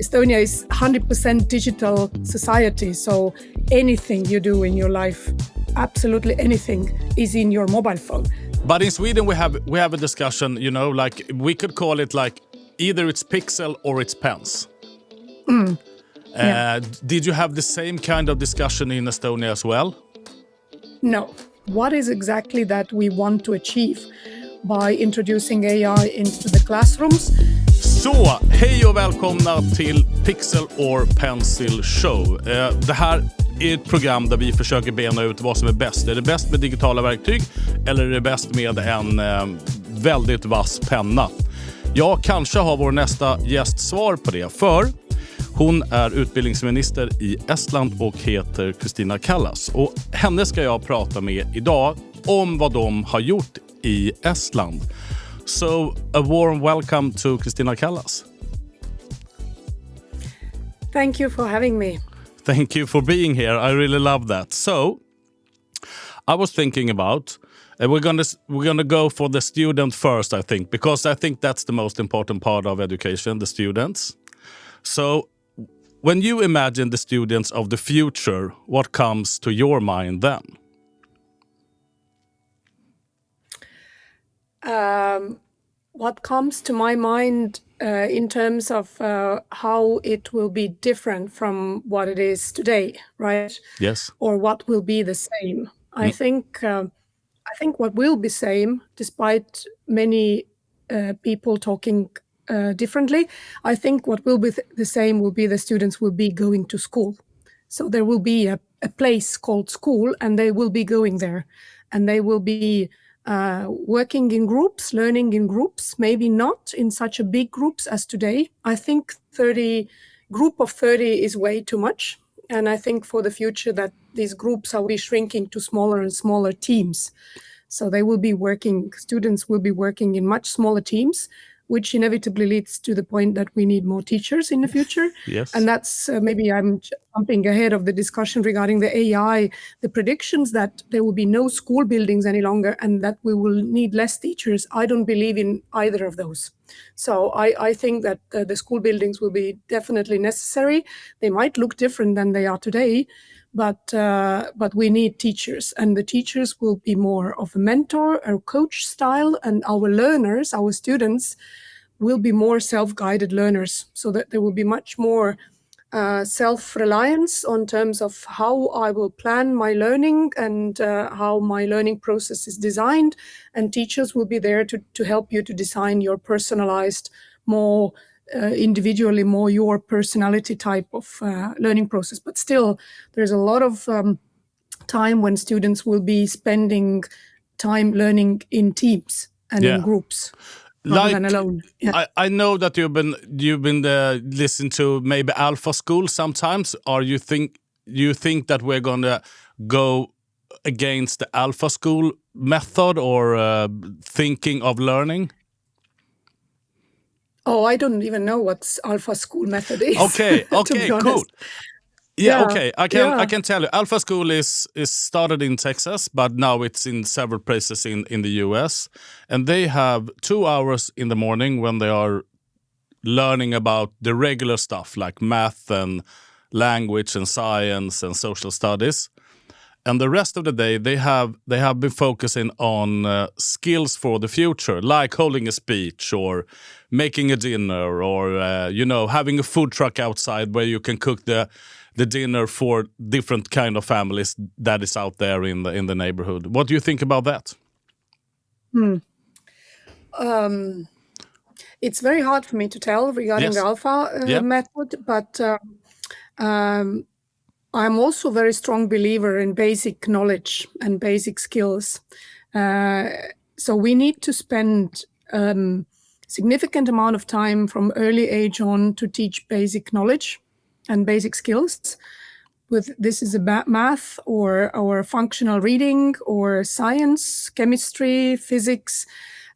Estonia is 100% digital society, so anything you do in your life, absolutely anything, is in your mobile phone. But in Sweden we have a discussion, like we could call it like either it's pixel or it's pens. Yeah. Did you have the same kind of discussion in Estonia as well? No. What is exactly that we want to achieve by introducing AI into the classrooms? Så, hej och välkomna till Pixel or Pencil Show. Det här är ett program där vi försöker bena ut vad som är bäst. Är det bäst med digitala verktyg eller är det bäst med en väldigt vass penna? Jag kanske har vår nästa gäst svar på det, för hon är utbildningsminister i Estland och heter Kristina Kallas. Och henne ska jag prata med idag om vad de har gjort i Estland. So, a warm welcome to Kristina Kallas. Thank you for having me. Thank you for being here. I really love that. So, I was thinking about we're gonna go for the student first, I think, because I think that's the most important part of education, the students. So, when you imagine the students of the future, what comes to your mind then? What comes to my mind in terms of how it will be different from what it is today, right? Yes. Or what will be the same? I think what will be same, despite many people talking differently, I think what will be the same will be the students will be going to school. So there will be a place called school, and they will be going there, and they will be working in groups, learning in groups, maybe not in such a big groups as today. I think group of 30 is way too much. And I think for the future that these groups will be shrinking to smaller and smaller teams. So students will be working in much smaller teams, which inevitably leads to the point that we need more teachers in the future. Yes. And that's maybe I'm jumping ahead of the discussion regarding the AI, the predictions that there will be no school buildings any longer and that we will need less teachers. I don't believe in either of those. So I think that the school buildings will be definitely necessary. They might look different than they are today, but we need teachers, and the teachers will be more of a mentor or coach style, and our learners, our students, will be more self-guided learners, so that there will be much more self-reliance on terms of how I will plan my learning and how my learning process is designed, and teachers will be there to help you to design your personalized, more individually, more your personality type of learning process. But still, there's a lot of time when students will be spending time learning in teams and in groups. Rather than alone. Yeah. I know that you've been listening to maybe Alpha School sometimes. You think that we're gonna go against the Alpha School method or thinking of learning? Oh, I don't even know what Alpha School method is. Okay, cool. Yeah, okay. I can tell you. Alpha School is started in Texas, but now it's in several places in the US. And they have 2 hours in the morning when they are learning about the regular stuff like math and language and science and social studies. And the rest of the day they have been focusing on skills for the future, like holding a speech or making a dinner or having a food truck outside where you can cook the dinner for different kind of families that is out there in the neighborhood. What do you think about that? It's very hard for me to tell regarding the Alpha method, but I'm also a very strong believer in basic knowledge and basic skills. So we need to spend significant amount of time from early age on to teach basic knowledge and basic skills. This is about math or functional reading or science, chemistry, physics.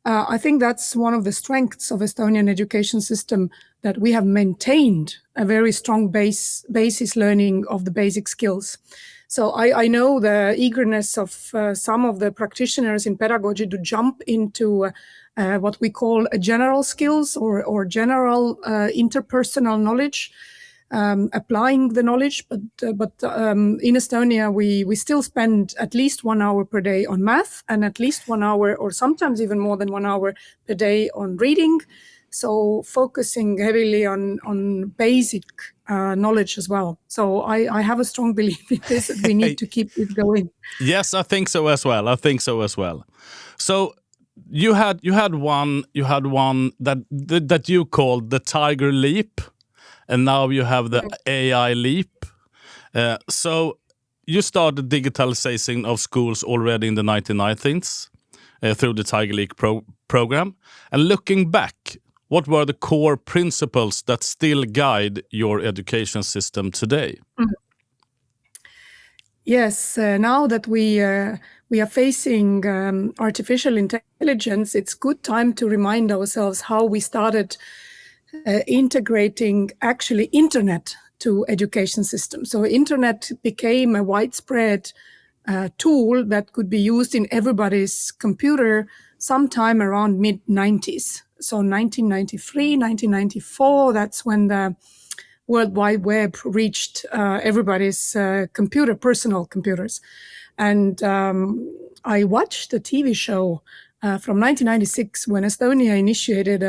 I think that's one of the strengths of Estonian education system, that we have maintained a very strong basis learning of the basic skills. So I know the eagerness of some of the practitioners in pedagogy to jump into what we call general skills or general interpersonal knowledge, applying the knowledge. But in Estonia, we still spend at least 1 hour per day on math, and at least 1 hour, or sometimes even more than 1 hour per day on reading. So focusing heavily on basic knowledge as well. So I have a strong belief in this, that we need to keep it going. Yes, I think so as well. So you had one that you called the tiger leap, and now you have the AI leap. So you started digitalization of schools already in the 1990s through the Tiger Leap program. And looking back, what were the core principles that still guide your education system today? Yes, now that we are facing artificial intelligence, it's good time to remind ourselves how we started integrating actually internet to education systems. So internet became a widespread tool that could be used in everybody's computer sometime around mid-90s. So 1993, 1994, that's when the World Wide Web reached everybody's personal computers. And I watched a TV show from 1996 when Estonia initiated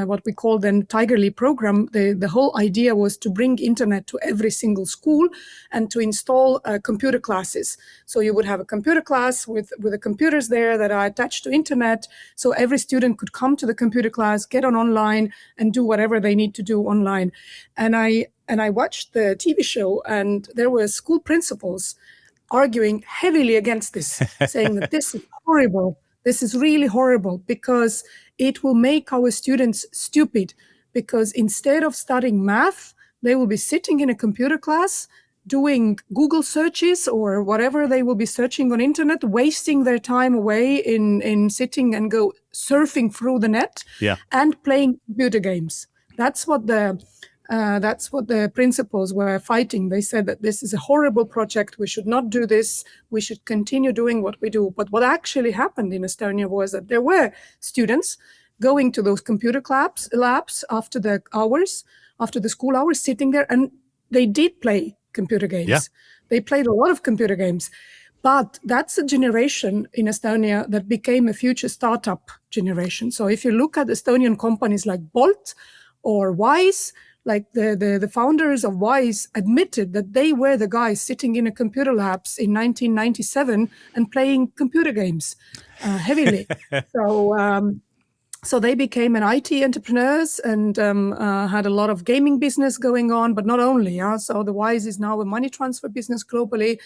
what we call the Tiger Leap program. The whole idea was to bring internet to every single school and to install computer classes. So you would have a computer class with the computers there that are attached to internet. So every student could come to the computer class, get on online, and do whatever they need to do online. And I watched the TV show, and there were school principals arguing heavily against this, saying that this is horrible. This is really horrible because it will make our students stupid, because instead of studying math, they will be sitting in a computer class doing Google searches or whatever they will be searching on internet, wasting their time away in sitting and go surfing through the net and playing computer games. That's what the principals were fighting. They said that this is a horrible project. We should not do this. We should continue doing what we do. But what actually happened in Estonia was that there were students going to those computer labs after the school hours, sitting there, and they did play computer games. Yeah. They played a lot of computer games. But that's a generation in Estonia that became a future startup generation. So if you look at Estonian companies like Bolt or Wise, like the founders of Wise admitted that they were the guys sitting in a computer labs in 1997 and playing computer games heavily. So they became an IT entrepreneurs and had a lot of gaming business going on, but not only. So the Wise is now a money transfer business globally.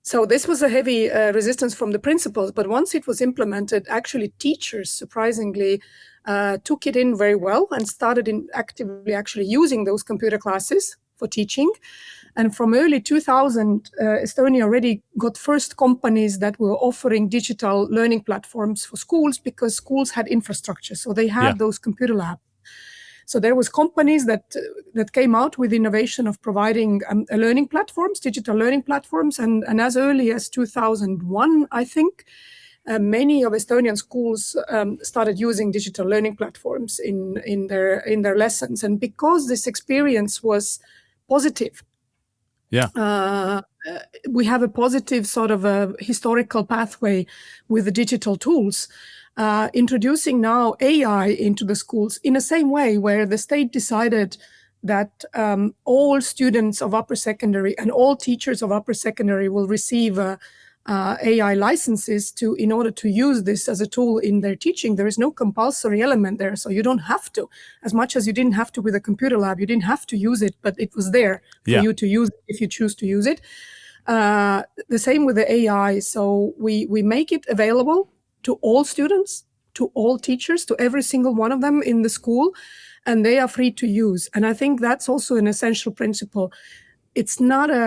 So this was a heavy resistance from the principals, but once it was implemented, actually teachers, surprisingly, took it in very well and started actively actually using those computer classes for teaching. And from early 2000, Estonia already got first companies that were offering digital learning platforms for schools, because schools had infrastructure. So they had those computer labs. So there was companies that came out with innovation of providing learning platforms, digital learning platforms. And as early as 2001, I think, many of Estonian schools started using digital learning platforms in their lessons. And because this experience was positive, we have a positive sort of a historical pathway with the digital tools. Introducing now AI into the schools in the same way, where the state decided that all students of upper secondary and all teachers of upper secondary will receive AI licenses in order to use this as a tool in their teaching. There is no compulsory element there, so you don't have to. As much as you didn't have to with a computer lab, you didn't have to use it, but it was there for you to use it if you choose to use it. The same with the AI. So we make it available to all students, to all teachers, to every single one of them in the school, and they are free to use. And I think that's also an essential principle. It's not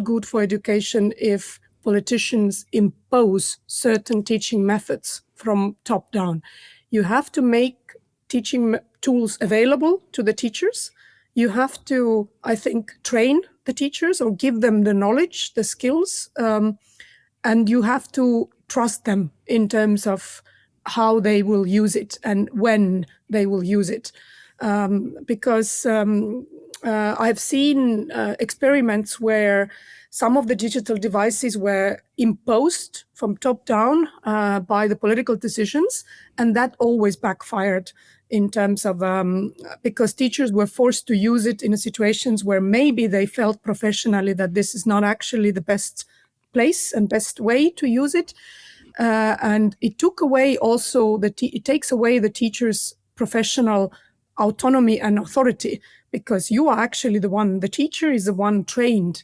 good for education if politicians impose certain teaching methods from top down. You have to make teaching tools available to the teachers. You have to, I think, train the teachers or give them the knowledge, the skills, and you have to trust them in terms of how they will use it and when they will use it. Because I've seen experiments where some of the digital devices were imposed from top down by the political decisions, and that always backfired in terms of, because teachers were forced to use it in situations where maybe they felt professionally that this is not actually the best place and best way to use it. And it took away also, it takes away the teacher's professional autonomy and authority, because you are actually the teacher is the one trained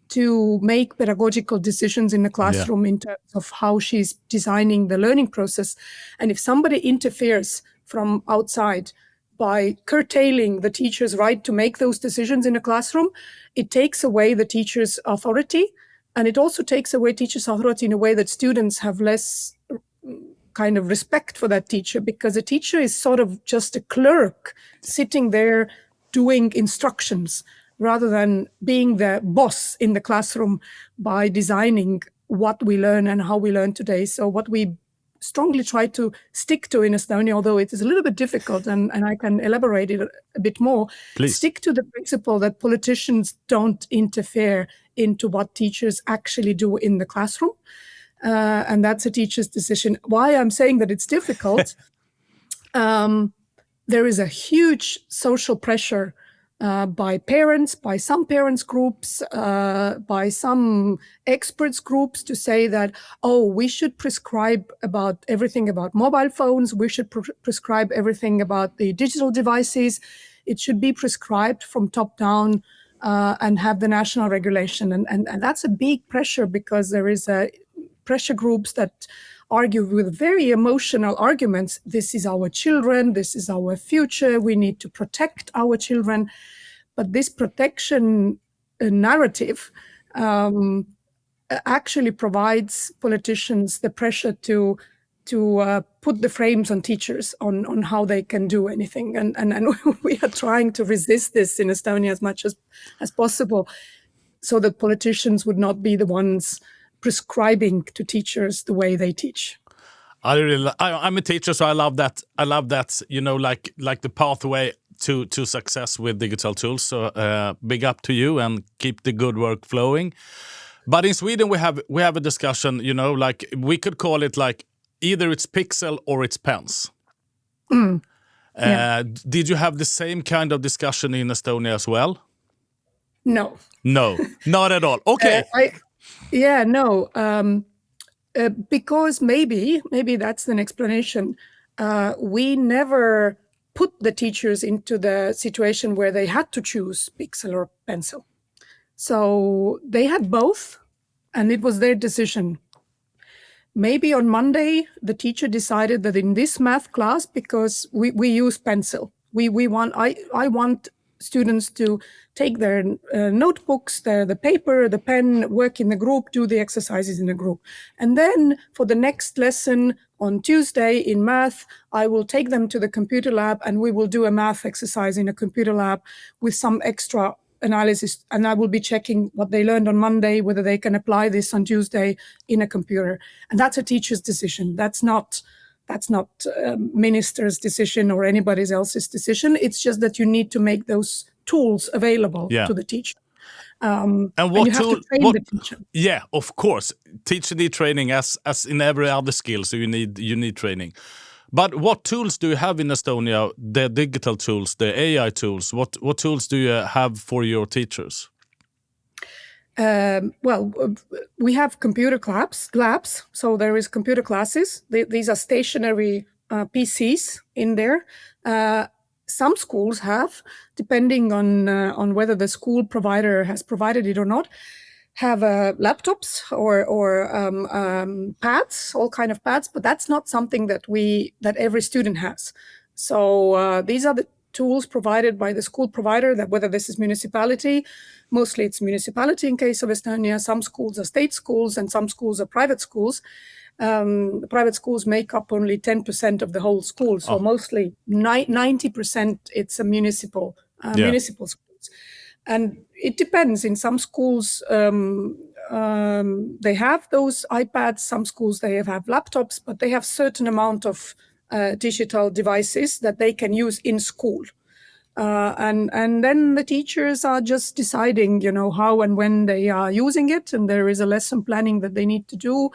to make pedagogical decisions in the classroom in terms of how she's designing the learning process. And if somebody interferes from outside by curtailing the teacher's right to make those decisions in a classroom, it takes away the teacher's authority. And it also takes away teacher's authority in a way that students have less kind of respect for that teacher, because a teacher is sort of just a clerk sitting there doing instructions rather than being the boss in the classroom by designing what we learn and how we learn today. So what we strongly try to stick to in Estonia, although it is a little bit difficult, and I can elaborate it a bit more, Please. Stick to the principle that politicians don't interfere into what teachers actually do in the classroom. And that's a teacher's decision. Why I'm saying that it's difficult, there is a huge social pressure by parents, by some parents groups, by some experts groups to say that, oh, we should prescribe about everything about mobile phones, we should prescribe everything about the digital devices, it should be prescribed from top down and have the national regulation. And that's a big pressure, because there is a pressure groups that argue with very emotional arguments. This is our children, this is our future, we need to protect our children. But this protection narrative actually provides politicians the pressure to put the frames on teachers on how they can do anything. And we are trying to resist this in Estonia as much as possible, so that politicians would not be the ones prescribing to teachers the way they teach. I'm a teacher, so I love that. Like the pathway to success with digital tools. So big up to you, and keep the good work flowing. But in Sweden, we have a discussion. Like we could call it like either it's pixel or it's pens. Did you have the same kind of discussion in Estonia as well? No, not at all. Okay. No. Because maybe that's an explanation. We never put the teachers into the situation where they had to choose pixel or pencil. So they had both, and it was their decision. Maybe on Monday, the teacher decided that in this math class, because we use pencil, I want students to take their notebooks, the paper, the pen, work in the group, do the exercises in a group. And then for the next lesson on Tuesday in math, I will take them to the computer lab, and we will do a math exercise in a computer lab with some extra analysis. And I will be checking what they learned on Monday, whether they can apply this on Tuesday in a computer. And that's a teacher's decision. That's not minister's decision or anybody else's decision. It's just that you need to make those tools available to the teacher. And what and you have to train the teacher. Yeah, of course. Teacher need training as in every other skill, so you need training. But what tools do you have in Estonia? The digital tools, the AI tools. What tools do you have for your teachers? Well, we have computer labs. So there is computer classes. These are stationary PCs in there. Some schools have, depending on whether the school provider has provided it or not, have laptops or pads, all kind of pads. But that's not something that every student has. So these are the tools provided by the school provider, that whether this is municipality, mostly it's municipality in case of Estonia, some schools are state schools and some schools are private schools. The private schools make up only 10% of the whole school, so mostly 90% it's a municipal schools. And it depends. In some schools, they have those iPads. Some schools, they have laptops, but they have certain amount of digital devices that they can use in school. And then the teachers are just deciding, how and when they are using it. And there is a lesson planning that they need to do.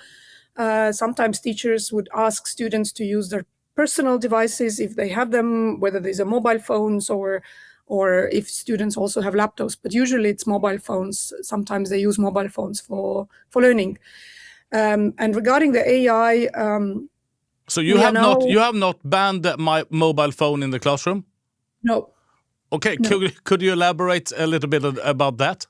Sometimes teachers would ask students to use their personal devices if they have them, whether these are mobile phones or if students also have laptops. But usually it's mobile phones. Sometimes they use mobile phones for learning. And regarding the AI, so you have not banned my mobile phone in the classroom? No. Okay, no. Could you elaborate a little bit about that?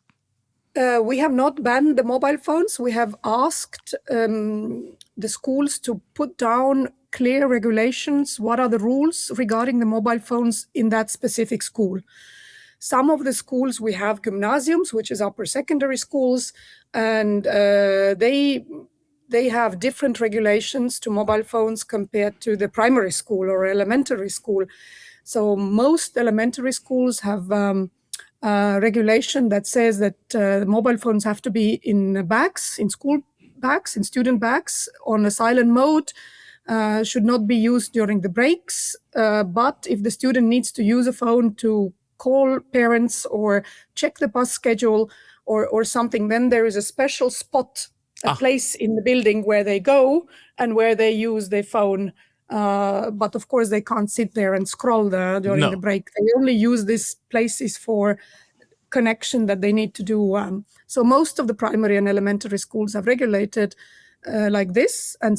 We have not banned the mobile phones. We have asked the schools to put down clear regulations. What are the rules regarding the mobile phones in that specific school? Some of the schools, we have gymnasiums, which is upper secondary schools, and they have different regulations to mobile phones compared to the primary school or elementary school. So most elementary schools have regulation that says that mobile phones have to be in bags, in school bags, in student bags, on a silent mode, should not be used during the breaks. But if the student needs to use a phone to call parents or check the bus schedule or something, then there is a special spot, a place in the building where they go and where they use their phone. But of course, they can't sit there and scroll during the break. They only use these places for connection that they need to do. So most of the primary and elementary schools have regulated like this, and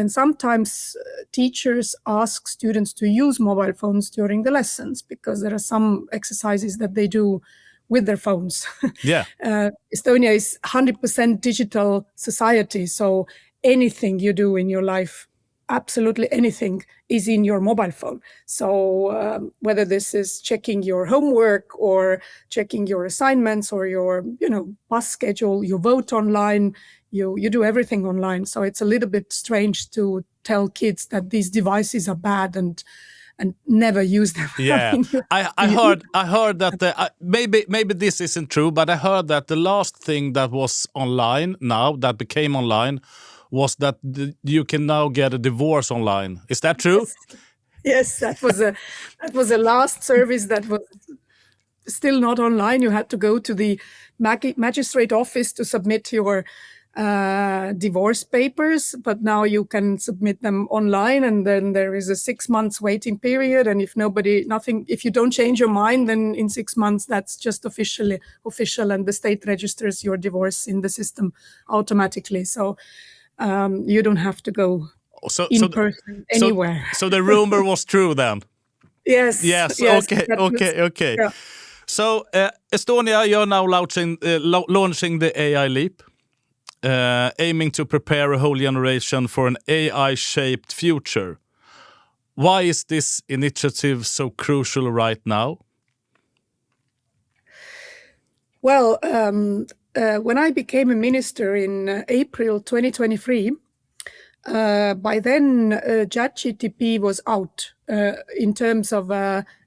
sometimes teachers ask students to use mobile phones during the lessons because there are some exercises that they do with their phones. Yeah. Estonia is 100% digital society, so anything you do in your life, absolutely anything, is in your mobile phone. So whether this is checking your homework or checking your assignments or your bus schedule, you vote online, you do everything online. So it's a little bit strange to tell kids that these devices are bad and never use them. Yeah, I heard that maybe this isn't true, but I heard that the last thing that was online now that became online was that you can now get a divorce online. Is that true? Yes, that was a last service that was still not online. You had to go to the magistrate office to submit your divorce papers, but now you can submit them online, and then there is a 6 months waiting period. And if you don't change your mind, then in 6 months that's just official, and the state registers your divorce in the system automatically. So you don't have to go in person anywhere. So the rumor was true then? Yes. Okay. Yeah. So Estonia, you're now launching the AI Leap, aiming to prepare a whole generation for an AI-shaped future. Why is this initiative so crucial right now? Well, when I became a minister in April 2023, by then ChatGPT was out in terms of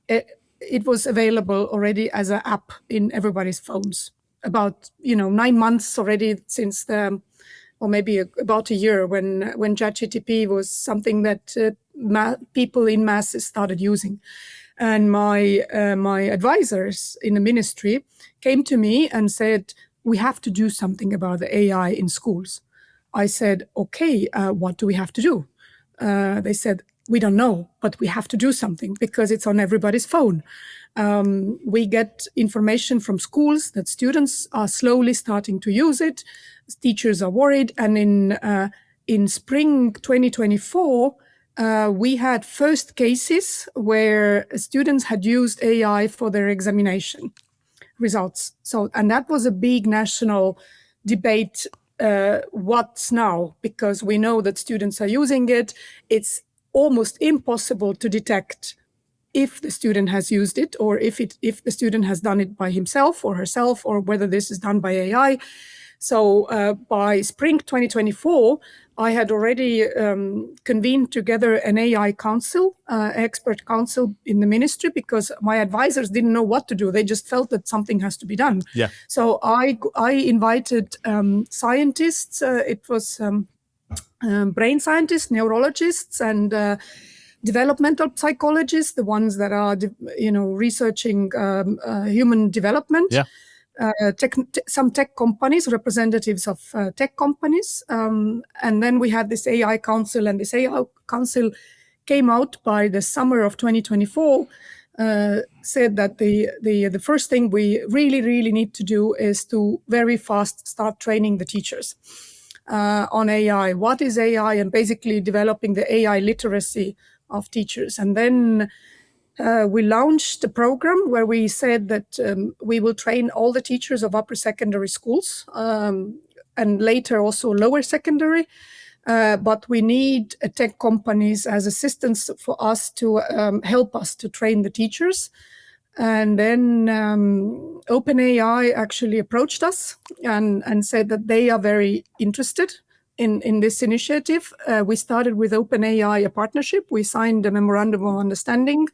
it was available already as an app in everybody's phones. About 9 months already since or maybe about a year when ChatGPT was something that people in masses started using. And my advisors in the ministry came to me and said, we have to do something about the AI in schools. I said, okay, what do we have to do? They said, we don't know, but we have to do something because it's on everybody's phone. We get information from schools that students are slowly starting to use it. Teachers are worried. And in spring 2024, we had first cases where students had used AI for their examination results. And that was a big national debate. What's now? Because we know that students are using it. It's almost impossible to detect if the student has used it or if the student has done it by himself or herself or whether this is done by AI. So by spring 2024, I had already convened together an AI council, expert council in the ministry, because my advisors didn't know what to do. They just felt that something has to be done. Yeah. So I invited scientists. It was brain scientists, neurologists, and developmental psychologists, the ones that are, researching human development. Yeah. Some tech companies, representatives of tech companies. And then we had this AI council, and this AI council came out by the summer of 2024, said that the first thing we really need to do is to very fast start training the teachers on AI. What is AI? And basically developing the AI literacy of teachers. And then we launched a program where we said that we will train all the teachers of upper secondary schools and later also lower secondary. But we need tech companies as assistants for us to help us to train the teachers. And then OpenAI actually approached us and said that they are very interested in this initiative. We started with OpenAI a partnership. We signed a memorandum of understanding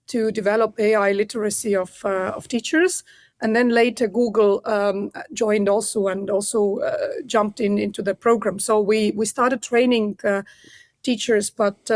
to develop AI literacy of teachers. And then later Google joined also and also jumped into the program. So we started training teachers, but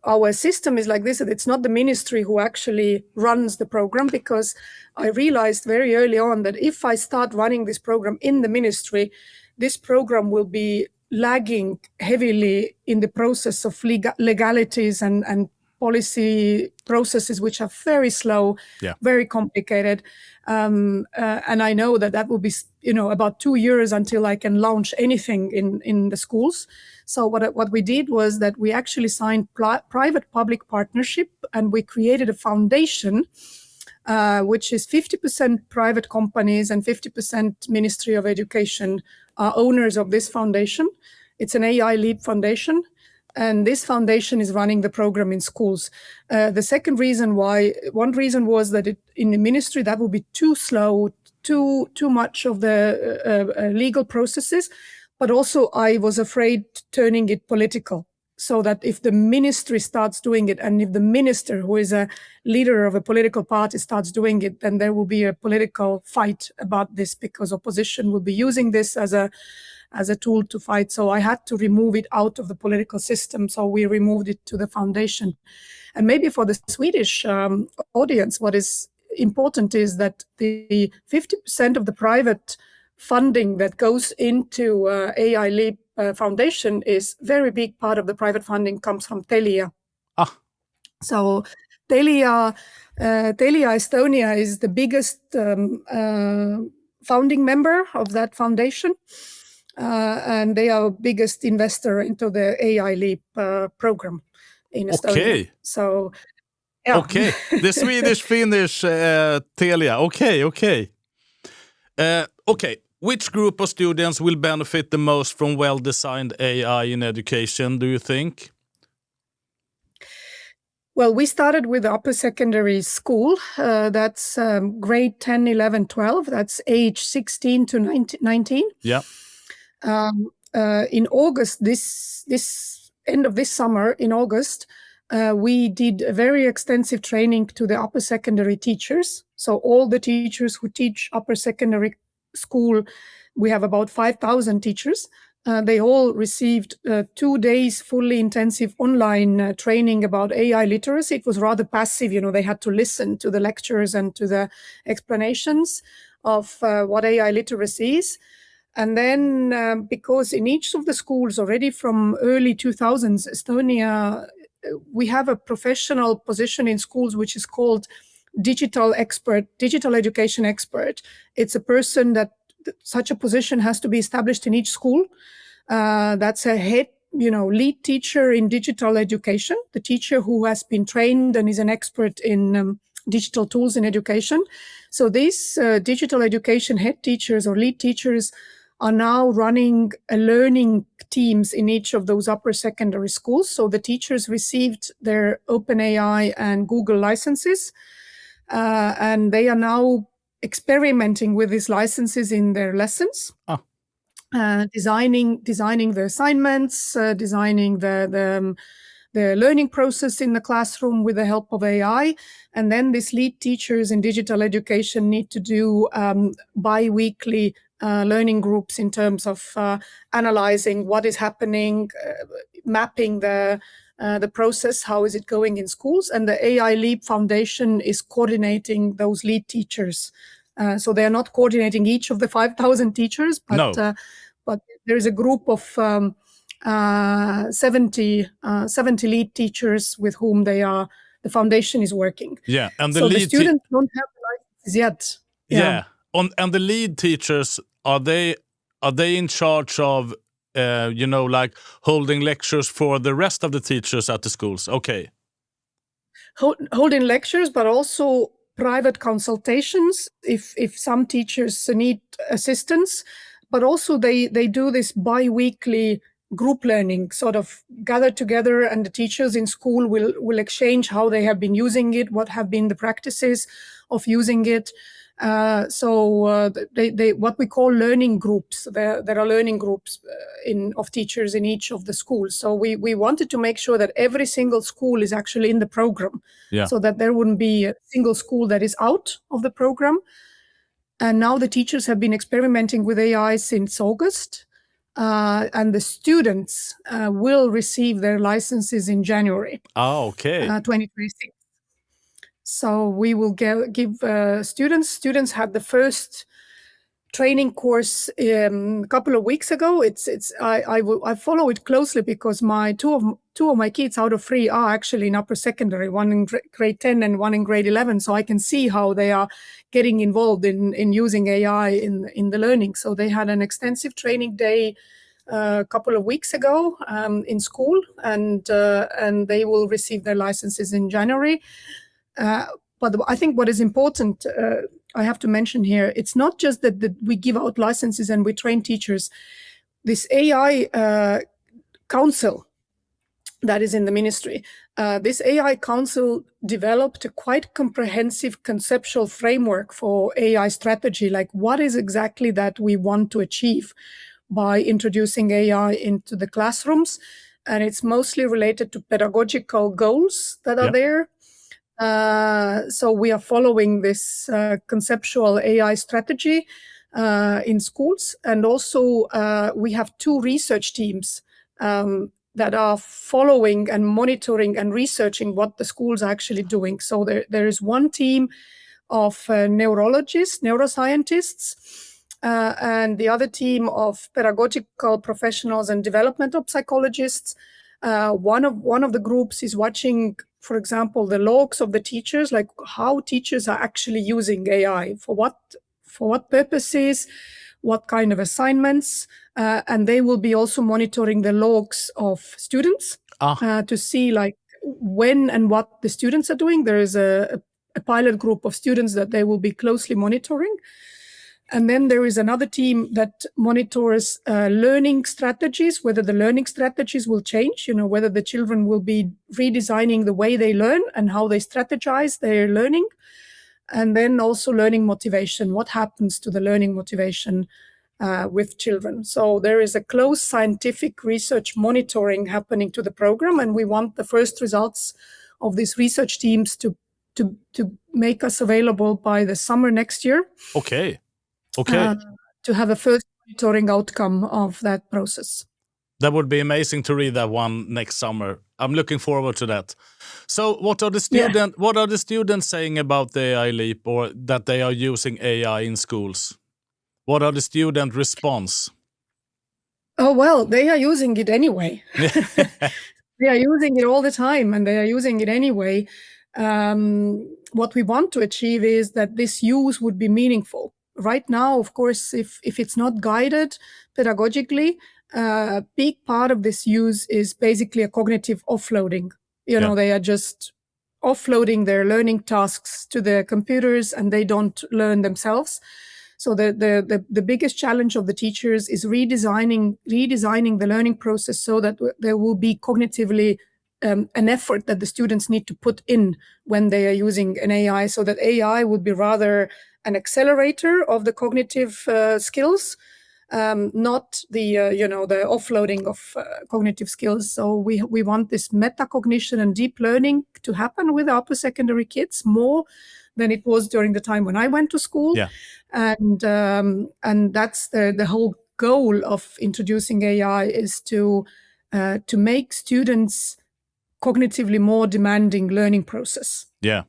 our system is like this, that it's not the ministry who actually runs the program, because I realized very early on that if I start running this program in the ministry, this program will be lagging heavily in the process of legalities and policy processes, which are very slow, very complicated. And I know that will be, about 2 years until I can launch anything in the schools. So what we did was that we actually signed private-public partnership, and we created a foundation, which is 50% private companies and 50% Ministry of Education are owners of this foundation. It's an AI Leap Foundation. And this foundation is running the program in schools. The second reason one reason was that in the ministry, that would be too slow, too much of the legal processes. But also I was afraid turning it political, so that if the ministry starts doing it, and if the minister, who is a leader of a political party, starts doing it, then there will be a political fight about this, because opposition will be using this as a tool to fight. So I had to remove it out of the political system. So we removed it to the foundation. And maybe for the Swedish audience, what is important is that the 50% of the private funding that goes into AI Leap Foundation is very big part of the private funding comes from Telia. So Telia Estonia is the biggest founding member of that foundation. And they are biggest investor into the AI Leap program in Estonia. Okay. So, yeah. Okay. The Swedish-Finnish Telia. Okay. Okay. Which group of students will benefit the most from well-designed AI in education, do you think? Well, we started with upper secondary school. That's grade 10, 11, 12. That's age 16 to 19. Yeah. In August, this end of this summer, in August, we did a very extensive training to the upper secondary teachers. So all the teachers who teach upper secondary school, we have about 5,000 teachers. They all received 2 days fully intensive online training about AI literacy. It was rather passive, they had to listen to the lectures and to the explanations of what AI literacy is. And then because in each of the schools already from early 2000s, Estonia, we have a professional position in schools which is called digital education expert. It's a person that such a position has to be established in each school. That's a head, lead teacher in digital education, the teacher who has been trained and is an expert in digital tools in education. So these digital education head teachers or lead teachers are now running learning teams in each of those upper secondary schools. So the teachers received their OpenAI and Google licenses, and they are now experimenting with these licenses in their lessons. Designing the assignments, designing the learning process in the classroom with the help of AI. And then these lead teachers in digital education need to do bi-weekly learning groups in terms of analyzing what is happening, mapping the process, how is it going in schools. And the AI Leap Foundation is coordinating those lead teachers. So they are not coordinating each of the 5,000 teachers, but but there is a group of 70 lead teachers with whom the foundation is working. Yeah, and the students don't have the licenses yet. Yeah. And the lead teachers, are they in charge of like holding lectures for the rest of the teachers at the schools? Okay. Holding lectures, but also private consultations if some teachers need assistance. But also they do this bi-weekly group learning, sort of gather together, and the teachers in school will exchange how they have been using it, what have been the practices of using it. They what we call learning groups. There are learning groups of teachers in each of the schools. So we wanted to make sure that every single school is actually in the program, so that there wouldn't be a single school that is out of the program. And now the teachers have been experimenting with AI since August, and the students will receive their licenses in January. 2026. So we will give students had the first training course a couple of weeks ago. I follow it closely because my two of my kids out of 3 are actually in upper secondary, one in grade 10 and one in grade 11. So I can see how they are getting involved in using AI in the learning. So they had an extensive training day a couple of weeks ago in school, and they will receive their licenses in January. But I think what is important, I have to mention here, it's not just that we give out licenses and we train teachers. This AI council that is in the ministry, this AI council developed a quite comprehensive conceptual framework for AI strategy, like what is exactly that we want to achieve by introducing AI into the classrooms. And it's mostly related to pedagogical goals that are there. So we are following this conceptual AI strategy in schools. And also we have 2 research teams that are following and monitoring and researching what the schools are actually doing. So there is one team of neurologists, neuroscientists, and the other team of pedagogical professionals and developmental psychologists. One of the groups is watching, for example, the logs of the teachers, like how teachers are actually using AI, for what purposes, what kind of assignments, and they will be also monitoring the logs of students to see like when and what the students are doing. There is a pilot group of students that they will be closely monitoring. And then there is another team that monitors learning strategies, whether the learning strategies will change, whether the children will be redesigning the way they learn and how they strategize their learning. And then also learning motivation, what happens to the learning motivation with children. So there is a close scientific research monitoring happening to the program, and we want the first results of these research teams to make us available by the summer next year. Okay. To have a first monitoring outcome of that process. That would be amazing to read that one next summer. I'm looking forward to that. So what are the students saying about the AI Leap, or that they are using AI in schools? What are the student response? Oh, well, they are using it anyway. They are using it all the time, and they are using it anyway. What we want to achieve is that this use would be meaningful. Right now, of course, if it's not guided pedagogically, a big part of this use is basically a cognitive offloading. They are just offloading their learning tasks to the computers, and they don't learn themselves. So the biggest challenge of the teachers is redesigning the learning process so that there will be cognitively an effort that the students need to put in when they are using an AI, so that AI would be rather an accelerator of the cognitive skills, not the the offloading of cognitive skills. So we want this metacognition and deep learning to happen with upper secondary kids more than it was during the time when I went to school. Yeah. And that's the whole goal of introducing AI, is to make students cognitively more demanding learning process. Yeah.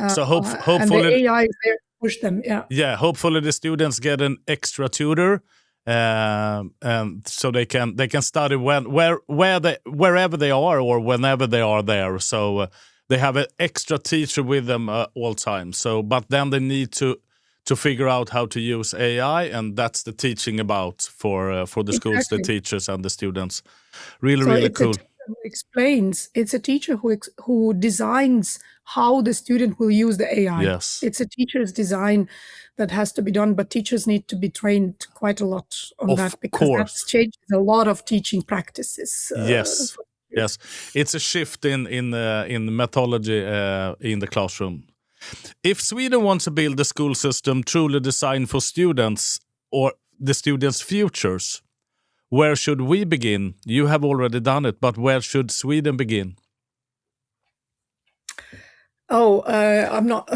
So And the hopefully AI is there to push them. Yeah. Yeah, hopefully the students get an extra tutor, and so they can study wherever they are or whenever they are there. So they have an extra teacher with them all time. So, but then they need to figure out how to use AI, and that's the teaching about for the schools, the teachers, and the students. Really cool. Who explains. It's a teacher who designs how the student will use the AI. Yes. It's a teacher's design that has to be done, but teachers need to be trained quite a lot on that, because that's changed a lot of teaching practices. Yes. It's a shift in methodology in the classroom. If Sweden wants to build a school system truly designed for students or the students' futures, where should we begin? You have already done it, but where should Sweden begin? I'm not.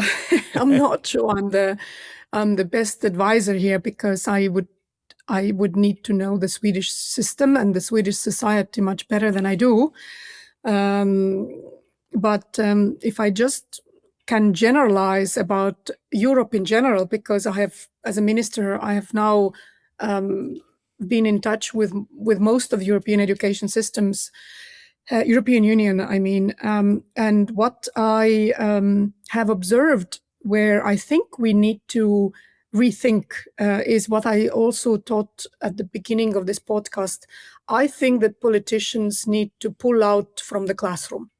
I'm not sure I'm the best advisor here, because I would need to know the Swedish system and the Swedish society much better than I do. But if I just can generalize about Europe in general, because as a minister, I have now been in touch with most of European education systems, European Union, I mean, and what I have observed, where I think we need to rethink, is what I also taught at the beginning of this podcast. I think that politicians need to pull out from the classroom,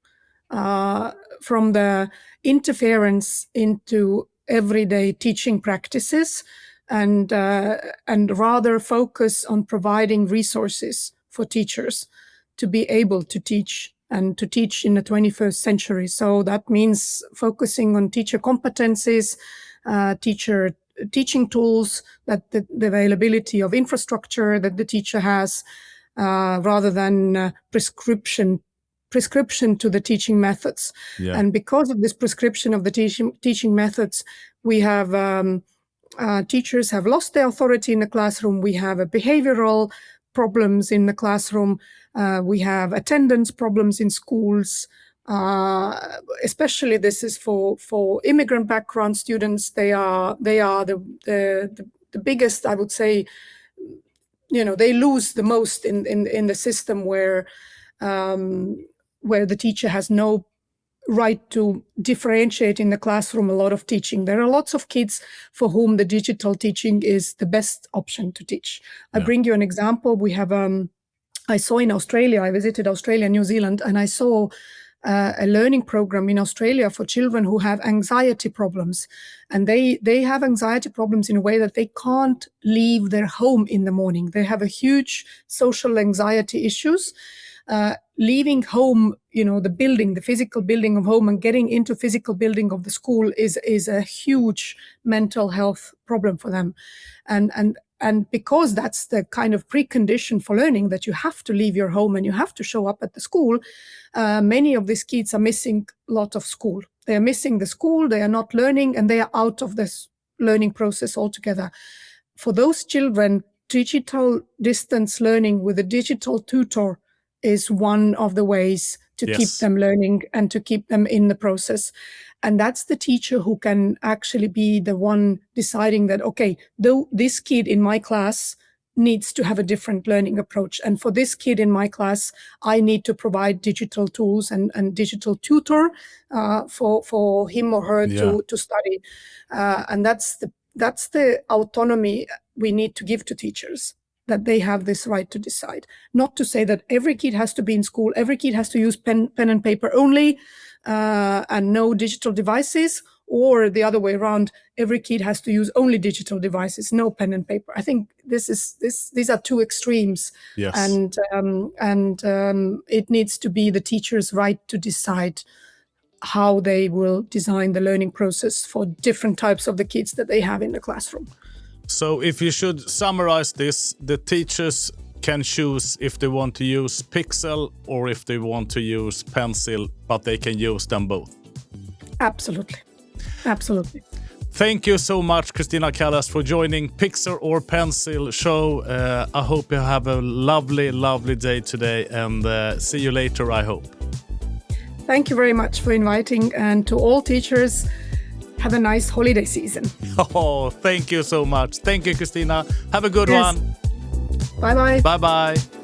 from the interference into everyday teaching practices, and rather focus on providing resources for teachers to be able to teach, and to teach in the 21st century. So that means focusing on teacher competencies, teaching tools, that the availability of infrastructure that the teacher has, rather than prescription to the teaching methods. Yeah. And because of this prescription of the teaching methods, we have teachers have lost their authority in the classroom. We have behavioral problems in the classroom. We have attendance problems in schools. Especially this is for immigrant background students. They are the biggest, I would say. They lose the most in the system where the teacher has no right to differentiate in the classroom a lot of teaching. There are lots of kids for whom the digital teaching is the best option to teach. I bring you an example. We have I saw in Australia, I visited Australia, New Zealand, and I saw a learning program in Australia for children who have anxiety problems. And they have anxiety problems in a way that they can't leave their home in the morning. They have a huge social anxiety issues. Leaving home, the physical building of home, and getting into physical building of the school is a huge mental health problem for them. And because that's the kind of precondition for learning, that you have to leave your home and you have to show up at the school, many of these kids are missing a lot of school. They are missing the school, they are not learning, and they are out of this learning process altogether. For those children, digital distance learning with a digital tutor is one of the ways to keep them learning and to keep them in the process. And that's the teacher who can actually be the one deciding that, okay, though this kid in my class needs to have a different learning approach. And for this kid in my class, I need to provide digital tools and digital tutor for him or her to study. And that's the autonomy we need to give to teachers, that they have this right to decide. Not to say that every kid has to be in school, every kid has to use pen and paper only, and no digital devices, or the other way around, every kid has to use only digital devices, no pen and paper. I think these are two extremes. Yes. And it needs to be the teacher's right to decide how they will design the learning process for different types of the kids that they have in the classroom. So if you should summarize this, the teachers can choose if they want to use Pixel or if they want to use Pencil, but they can use them both. Absolutely. Absolutely. Thank you so much, Kristina Kallas, for joining Pixel or Pencil show. I hope you have a lovely, lovely day today, and see you later, I hope. Thank you very much for inviting, and to all teachers, have a nice holiday season. Oh, thank you so much. Thank you, Kristina. Have a good one. Bye-bye. Bye-bye.